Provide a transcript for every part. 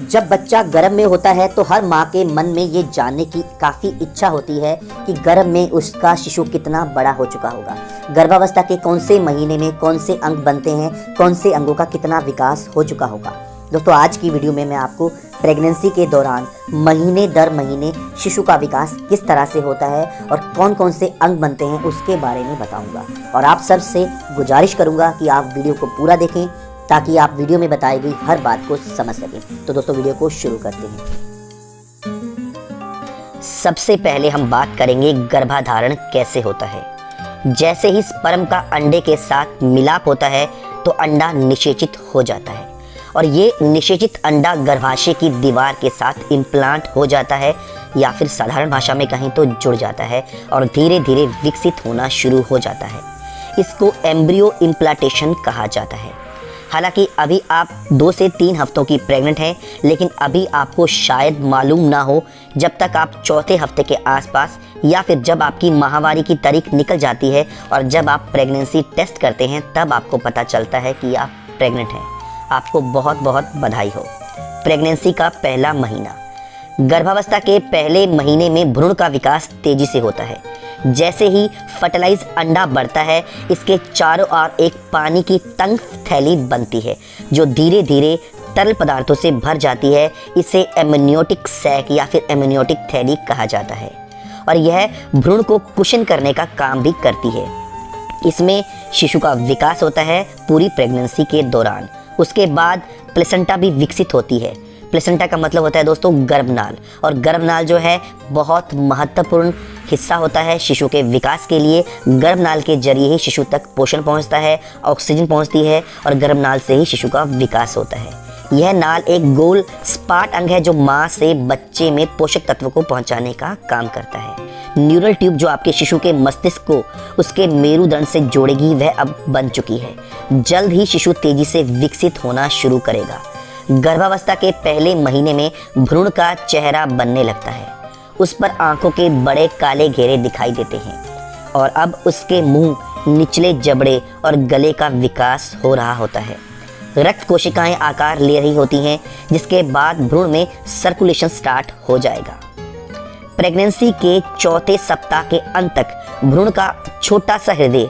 जब बच्चा गर्भ में होता है तो हर माँ के मन में ये जानने की काफ़ी इच्छा होती है कि गर्भ में उसका शिशु कितना बड़ा हो चुका होगा। गर्भावस्था के कौन से महीने में कौन से अंग बनते हैं, कौन से अंगों का कितना विकास हो चुका होगा। दोस्तों, आज की वीडियो में मैं आपको प्रेगनेंसी के दौरान महीने दर महीने शिशु का विकास किस तरह से होता है और कौन कौन से अंग बनते हैं उसके बारे में बताऊंगा। और आप सबसे गुजारिश करूंगा कि आप वीडियो को पूरा देखें ताकि आप वीडियो में बताई गई हर बात को समझ सकें। तो दोस्तों, वीडियो को शुरू करते हैं। सबसे पहले हम बात करेंगे गर्भाधारण कैसे होता है। जैसे ही स्पर्म का अंडे के साथ मिलाप होता है तो अंडा निषेचित हो जाता है और ये निषेचित अंडा गर्भाशय की दीवार के साथ इम्प्लांट हो जाता है या फिर साधारण भाषा में कहीं तो जुड़ जाता है और धीरे धीरे विकसित होना शुरू हो जाता है। इसको एम्ब्रियो इम्प्लांटेशन कहा जाता है। हालांकि अभी आप 2 से 3 हफ्तों की प्रेग्नेंट हैं, लेकिन अभी आपको शायद मालूम ना हो। जब तक आप चौथे हफ्ते के आसपास या फिर जब आपकी माहवारी की तारीख निकल जाती है और जब आप प्रेगनेंसी टेस्ट करते हैं तब आपको पता चलता है कि आप प्रेग्नेंट हैं। आपको बहुत बहुत बधाई हो। प्रेगनेंसी का पहला महीना। गर्भावस्था के पहले महीने में भ्रूण का विकास तेजी से होता है। जैसे ही फर्टिलाइज अंडा बढ़ता है, इसके चारों ओर एक पानी की तंग थैली बनती है जो धीरे धीरे तरल पदार्थों से भर जाती है। इसे एमनियोटिक सैक या फिर एमनियोटिक थैली कहा जाता है और यह भ्रूण को कुशन करने का काम भी करती है। इसमें शिशु का विकास होता है पूरी प्रेगनेंसी के दौरान। उसके बाद प्लेसेंटा भी विकसित होती है। प्लेसेंटा का मतलब होता है दोस्तों गर्भनाल, और गर्भनाल जो है बहुत महत्वपूर्ण हिस्सा होता है शिशु के विकास के लिए। गर्भनाल के जरिए ही शिशु तक पोषण पहुंचता है, ऑक्सीजन पहुंचती है और गर्भनाल से ही शिशु का विकास होता है। यह नाल एक गोल स्पाट अंग है जो माँ से बच्चे में पोषक तत्व को पहुंचाने का काम करता है। न्यूरल ट्यूब जो आपके शिशु के मस्तिष्क को उसके मेरुदंड से जोड़ेगी वह अब बन चुकी है। जल्द ही शिशु तेजी से विकसित होना शुरू करेगा। गर्भावस्था के पहले महीने में भ्रूण का चेहरा बनने लगता है। उस पर आंखों के बड़े काले घेरे दिखाई देते हैं और अब उसके मुंह, निचले जबड़े और गले का विकास हो रहा होता है। रक्त कोशिकाएं आकार ले रही होती हैं, जिसके बाद भ्रूण में सर्कुलेशन स्टार्ट हो जाएगा। प्रेगनेंसी के चौथे सप्ताह के अंत तक भ्रूण का छोटा सा हृदय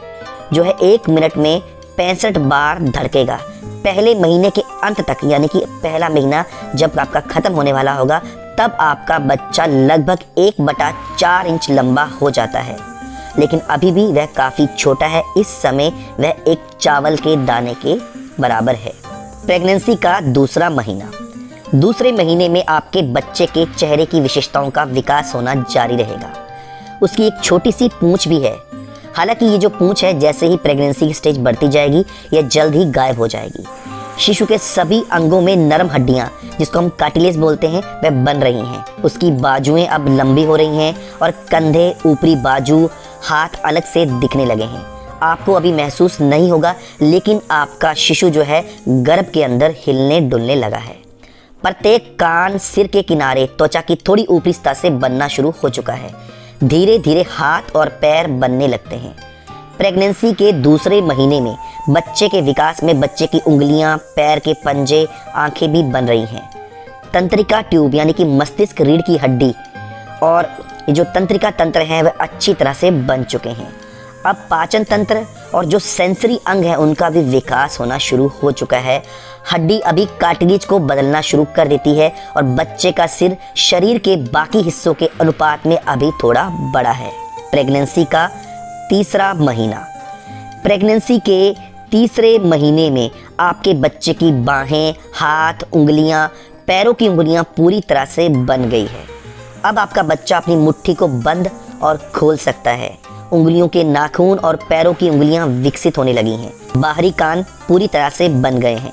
जो है 1 मिनट में 65 बार धड़केगा। पहले महीने के अंत तक, यानी कि पहला महीना जब आपका खत्म होने वाला होगा, तब आपका बच्चा लगभग 1/4 इंच लंबा हो जाता है, लेकिन अभी भी वह काफ़ी छोटा है। इस समय वह एक चावल के दाने के बराबर है। प्रेगनेंसी का दूसरा महीना। दूसरे महीने में आपके बच्चे के चेहरे की विशेषताओं का विकास होना जारी रहेगा। उसकी एक छोटी सी पूंछ भी है। हालांकि ये जो पूंछ है, जैसे ही प्रेगनेंसी की स्टेज बढ़ती जाएगी यह जल्द ही गायब हो जाएगी। शिशु के सभी अंगों में नरम हड्डियां, जिसको हम कार्टिलेज बोलते हैं, वह बन रही हैं। उसकी बाजुएं अब लंबी हो रही हैं और कंधे, ऊपरी बाजू, हाथ अलग से दिखने लगे हैं। आपको अभी महसूस नहीं होगा, लेकिन आपका शिशु जो है गर्भ के अंदर हिलने डुलने लगा है। प्रत्येक कान, सिर के किनारे त्वचा की थोड़ी ऊपरी सतह से बनना शुरू हो चुका है। धीरे धीरे हाथ और पैर बनने लगते हैं। प्रेगनेंसी के दूसरे महीने में बच्चे के विकास में बच्चे की उंगलियां, पैर के पंजे, आंखें भी बन रही हैं। तंत्रिका ट्यूब यानी कि मस्तिष्क रीढ़ की हड्डी और ये जो तंत्रिका तंत्र हैं वह अच्छी तरह से बन चुके हैं। अब पाचन तंत्र और जो सेंसरी अंग है उनका भी विकास होना शुरू हो चुका है। हड्डी अभी कार्टिलेज को बदलना शुरू कर देती है और बच्चे का सिर शरीर के बाकी हिस्सों के अनुपात में अभी थोड़ा बड़ा है। प्रेगनेंसी का तीसरा महीना। प्रेगनेंसी के तीसरे महीने में आपके बच्चे की बाहें, हाथ, उंगलियां, पैरों की उंगलियां पूरी तरह से बन गई है। अब आपका बच्चा अपनी मुट्ठी को बंद और खोल सकता है। उंगलियों के नाखून और पैरों की उंगलियां विकसित होने लगी हैं। बाहरी कान पूरी तरह से बन गए हैं।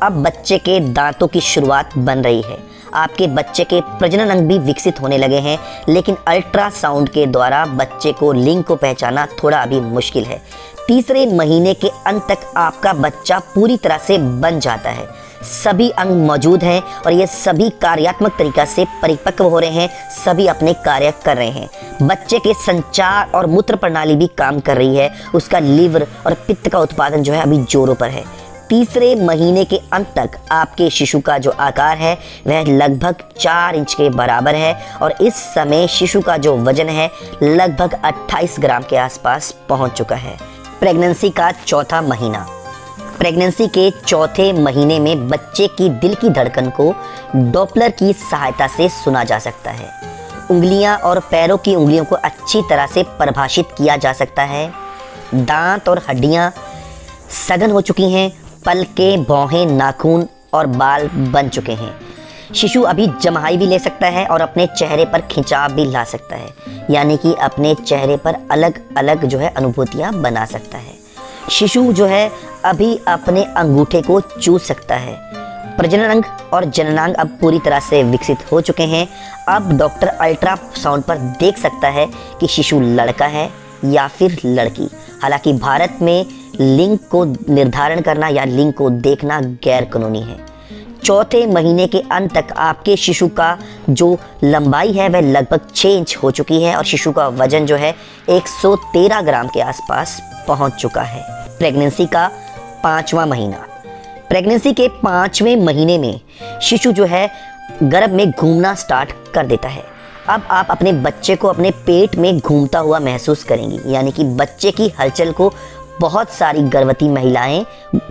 अब बच्चे के दांतों की शुरुआत बन रही है। आपके बच्चे के प्रजनन अंग भी विकसित होने लगे हैं, लेकिन अल्ट्रासाउंड के द्वारा बच्चे को लिंग को पहचाना थोड़ा अभी मुश्किल है। तीसरे महीने के अंत तक आपका बच्चा पूरी तरह से बन जाता है। सभी अंग मौजूद हैं और ये सभी कार्यात्मक तरीका से परिपक्व हो रहे हैं। सभी अपने कार्य कर रहे हैं। बच्चे के संचार और मूत्र प्रणाली भी काम कर रही है। उसका लीवर और पित्त का उत्पादन जो है अभी जोरों पर है। तीसरे महीने के अंत तक आपके शिशु का जो आकार है वह लगभग 4 इंच के बराबर है और इस समय शिशु का जो वजन है लगभग 28 ग्राम के आसपास पहुंच चुका है। प्रेगनेंसी का चौथा महीना। प्रेगनेंसी के चौथे महीने में बच्चे की दिल की धड़कन को डॉपलर की सहायता से सुना जा सकता है। उंगलियां और पैरों की उंगलियों को अच्छी तरह से परिभाषित किया जा सकता है। दांत और हड्डियां सघन हो चुकी हैं। पलकें, भौहें, नाखून और बाल बन चुके हैं। शिशु अभी जम्हाई भी ले सकता है और अपने चेहरे पर खिंचाव भी ला सकता है, यानी कि अपने चेहरे पर अलग अलग जो है अनुभूतियां बना सकता है। शिशु जो है अभी अपने अंगूठे को चूस सकता है। प्रजनन अंग और जननांग अब पूरी तरह से विकसित हो चुके हैं। अब डॉक्टर अल्ट्रासाउंड पर देख सकता है कि शिशु लड़का है या फिर लड़की। हालांकि भारत में लिंग को निर्धारण करना या लिंग को देखना गैर कानूनी है। चौथे महीने के अंत तक आपके शिशु का जो लंबाई है वह लगभग 6 इंच हो चुकी है और शिशु का वजन जो है 113 ग्राम के आसपास पहुंच चुका है। प्रेगनेंसी का 5वां महीना। प्रेगनेंसी के 5वें महीने में शिशु जो है गर्भ में घूमना स्टार्ट कर देता है। अब आप अपने बच्चे को अपने पेट में घूमता हुआ महसूस करेंगी, यानी कि बच्चे की हलचल को बहुत सारी गर्भवती महिलाएं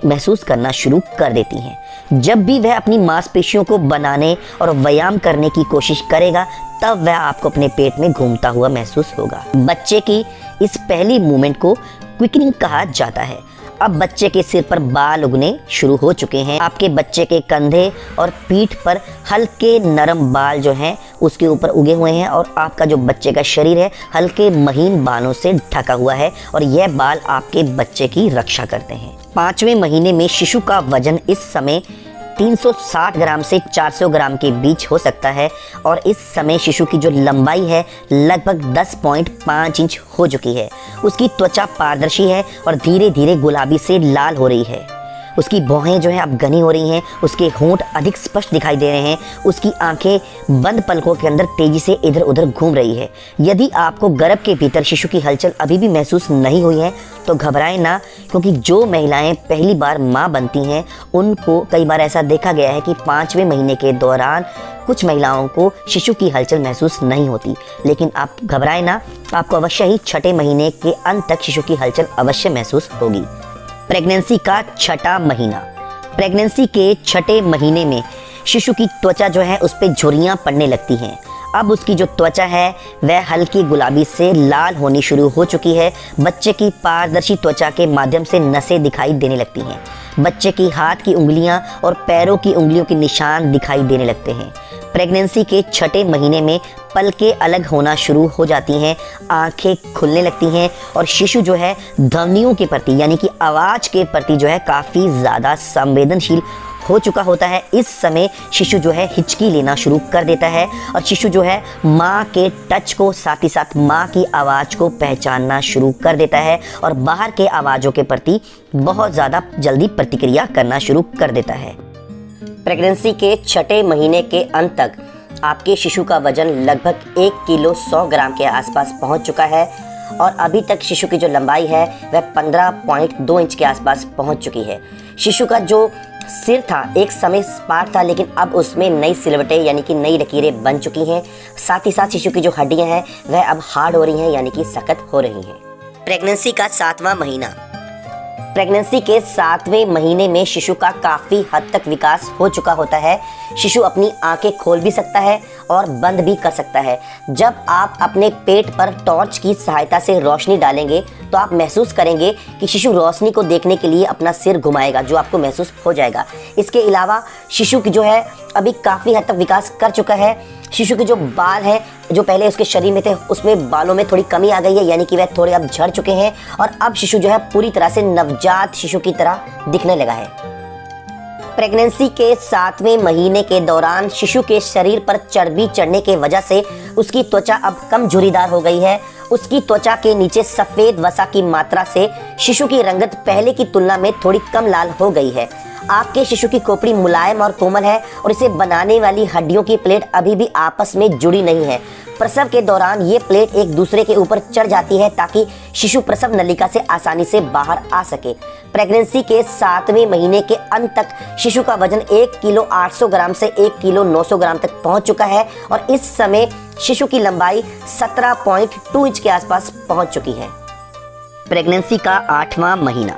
महसूस करना शुरू कर देती हैं। जब भी वह अपनी मांसपेशियों को बनाने और व्यायाम करने की कोशिश करेगा तब वह आपको अपने पेट में घूमता हुआ महसूस होगा। बच्चे की इस पहली मूवमेंट को क्विकनिंग कहा जाता है। अब बच्चे के सिर पर बाल उगने शुरू हो चुके हैं। आपके बच्चे के कंधे और पीठ पर हल्के नरम बाल जो हैं उसके ऊपर उगे हुए हैं और आपका जो बच्चे का शरीर है हल्के महीन बालों से ढका हुआ है और यह बाल आपके बच्चे की रक्षा करते हैं। 5वें महीने में शिशु का वजन इस समय 360 ग्राम से 400 ग्राम के बीच हो सकता है और इस समय शिशु की जो लंबाई है लगभग 10.5 इंच हो चुकी है। उसकी त्वचा पारदर्शी है और धीरे धीरे गुलाबी से लाल हो रही है। उसकी भौहें जो है अब घनी हो रही हैं। उसके होंठ अधिक स्पष्ट दिखाई दे रहे हैं। उसकी आंखें बंद पलकों के अंदर तेजी से इधर उधर घूम रही है। यदि आपको गर्भ के भीतर शिशु की हलचल अभी भी महसूस नहीं हुई है तो घबराएं ना, क्योंकि जो महिलाएं पहली बार माँ बनती हैं उनको कई बार ऐसा देखा गया है कि 5वें महीने के दौरान कुछ महिलाओं को शिशु की हलचल महसूस नहीं होती। लेकिन आप घबराएं ना, आपको अवश्य ही 6ठे महीने के अंत तक शिशु की हलचल अवश्य महसूस होगी। प्रेगनेंसी का 6ठा महीना। प्रेगनेंसी के 6ठे महीने में शिशु की त्वचा जो है उस पर झुर्रियाँ पड़ने लगती हैं। अब उसकी जो त्वचा है वह हल्की गुलाबी से लाल होनी शुरू हो चुकी है। बच्चे की पारदर्शी त्वचा के माध्यम से नसें दिखाई देने लगती हैं। बच्चे की हाथ की उंगलियां और पैरों की उंगलियों के निशान दिखाई देने लगते हैं। प्रेगनेंसी के 6ठे महीने में पलकें अलग होना शुरू हो जाती हैं, आंखें खुलने लगती हैं और शिशु जो है ध्वनियों के प्रति यानी कि आवाज़ के प्रति जो है काफ़ी ज़्यादा संवेदनशील हो चुका होता है। इस समय शिशु जो है हिचकी लेना शुरू कर देता है और शिशु जो है माँ के टच को साथ ही साथ माँ की आवाज़ को पहचानना शुरू कर देता है और बाहर के आवाज़ों के प्रति बहुत ज़्यादा जल्दी प्रतिक्रिया करना शुरू कर देता है। प्रेगनेंसी के 6ठे महीने के अंत तक आपके शिशु का वजन लगभग 1 किलो 100 ग्राम के आसपास पहुंच चुका है और अभी तक शिशु की जो लंबाई है वह 15.2 इंच के आसपास पहुंच चुकी है। शिशु का जो सिर था एक समय सपाट था, लेकिन अब उसमें नई सिलवटें यानी कि नई लकीरें बन चुकी हैं। साथ ही साथ शिशु की जो हड्डियां हैं वह अब हार्ड हो रही हैं यानी कि सख्त हो रही हैं। प्रेगनेंसी का 7वां महीना। प्रेगनेंसी के 7वें महीने में शिशु का काफ़ी हद तक विकास हो चुका होता है। शिशु अपनी आंखें खोल भी सकता है और बंद भी कर सकता है। जब आप अपने पेट पर टॉर्च की सहायता से रोशनी डालेंगे तो आप महसूस करेंगे कि शिशु रोशनी को देखने के लिए अपना सिर घुमाएगा, जो आपको महसूस हो जाएगा। इसके अलावा शिशु की जो है अभी काफ़ी हद तक विकास कर चुका है। शिशु के जो बाल हैं जो पहले उसके शरीर में थे उसमें बालों में थोड़ी कमी आ गई है, यानी कि वह थोड़े अब झड़ चुके हैं और अब शिशु जो है पूरी तरह से नवजात शिशु की तरह दिखने लगा है। प्रेगनेंसी के 7वें महीने के दौरान शिशु के शरीर पर चर्बी चढ़ने के वजह से उसकी त्वचा अब कम झुर्रीदार हो गई है उसकी त्वचा के नीचे सफेद वसा की मात्रा से शिशु की रंगत पहले की तुलना में थोड़ी कम लाल हो गई है। आपके शिशु की खोपड़ी मुलायम और कोमल है और इसे बनाने वाली हड्डियों की प्लेट अभी भी आपस में जुड़ी नहीं है। प्रसव के दौरान ये प्लेट एक दूसरे के ऊपर चढ़ जाती है ताकि शिशु प्रसव नलिका से आसानी से बाहर आ सके। प्रेगनेंसी के 7वें महीने के अंत तक शिशु का वजन 1 किलो 800 ग्राम से 1 किलो 900 ग्राम तक पहुंच चुका है और इस समय शिशु की लंबाई 17.2 इंच के आसपास पहुंच चुकी है। प्रेगनेंसी का 8वां महीना।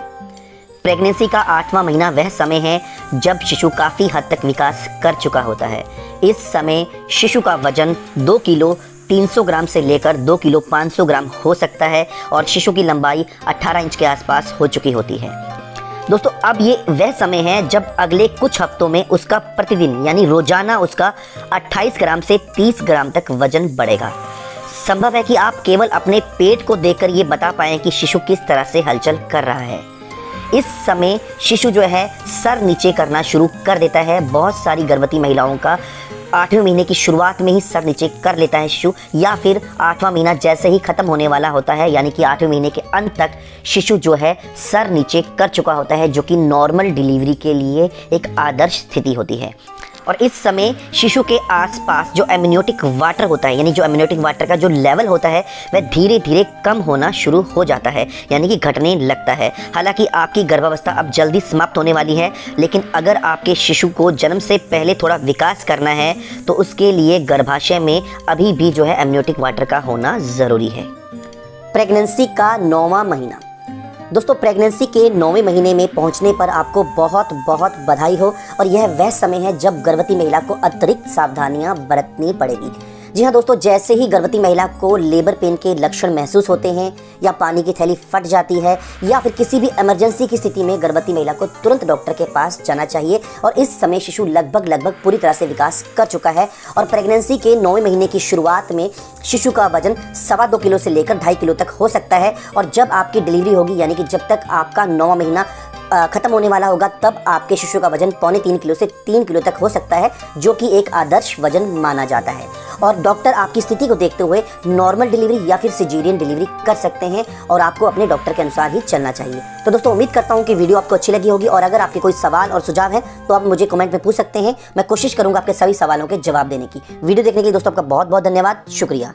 प्रेगनेंसी का 8वां महीना वह समय है जब शिशु काफ़ी हद तक विकास कर चुका होता है। इस समय शिशु का वजन 2 किलो 300 ग्राम से लेकर 2 किलो 500 ग्राम हो सकता है और शिशु की लंबाई 18 इंच के आसपास हो चुकी होती है। दोस्तों, अब ये वह समय है जब अगले कुछ हफ्तों में उसका प्रतिदिन यानी रोजाना उसका 28 ग्राम से 30 ग्राम तक वजन बढ़ेगा। संभव है कि आप केवल अपने पेट को देखकर ये बता पाएं कि शिशु किस तरह से हलचल कर रहा है। इस समय शिशु जो है सर नीचे करना शुरू कर देता है। बहुत सारी गर्भवती महिलाओं का 8वें महीने की शुरुआत में ही सर नीचे कर लेता है शिशु, या फिर 8वां महीना जैसे ही खत्म होने वाला होता है यानी कि 8वें महीने के अंत तक शिशु जो है सर नीचे कर चुका होता है, जो कि नॉर्मल डिलीवरी के लिए एक आदर्श स्थिति होती है। और इस समय शिशु के आसपास जो एमनियोटिक वाटर होता है यानी जो एमनियोटिक वाटर का जो लेवल होता है वह धीरे धीरे कम होना शुरू हो जाता है यानी कि घटने लगता है। हालांकि आपकी गर्भावस्था अब जल्दी समाप्त होने वाली है, लेकिन अगर आपके शिशु को जन्म से पहले थोड़ा विकास करना है तो उसके लिए गर्भाशय में अभी भी जो है एमनियोटिक वाटर का होना ज़रूरी है। प्रेगनेंसी का 9वां महीना। दोस्तों, प्रेगनेंसी के 9वें महीने में पहुंचने पर आपको बहुत बहुत बधाई हो और यह वह समय है जब गर्भवती महिला को अतिरिक्त सावधानियां बरतनी पड़ेगी। जी हाँ दोस्तों, जैसे ही गर्भवती महिला को लेबर पेन के लक्षण महसूस होते हैं या पानी की थैली फट जाती है या फिर किसी भी इमरजेंसी की स्थिति में गर्भवती महिला को तुरंत डॉक्टर के पास जाना चाहिए। और इस समय शिशु लगभग पूरी तरह से विकास कर चुका है और प्रेगनेंसी के 9वें महीने की शुरुआत में शिशु का वजन 2.25 किलो से लेकर 2.5 किलो तक हो सकता है। और जब आपकी डिलीवरी होगी यानी कि जब तक आपका 9वां महीना खत्म होने वाला होगा तब आपके शिशु का वजन 2.25 किलो से 3 किलो तक हो सकता है, जो कि एक आदर्श वजन माना जाता है। और डॉक्टर आपकी स्थिति को देखते हुए नॉर्मल डिलीवरी या फिर सिजेरियन डिलीवरी कर सकते हैं और आपको अपने डॉक्टर के अनुसार ही चलना चाहिए। तो दोस्तों, उम्मीद करता हूं कि वीडियो आपको अच्छी लगी होगी और अगर आपके कोई सवाल और सुझाव है तो आप मुझे कमेंट में पूछ सकते हैं। मैं कोशिश करूंगा आपके सभी सवालों के जवाब देने की। वीडियो देखने के लिए दोस्तों आपका बहुत बहुत धन्यवाद। शुक्रिया।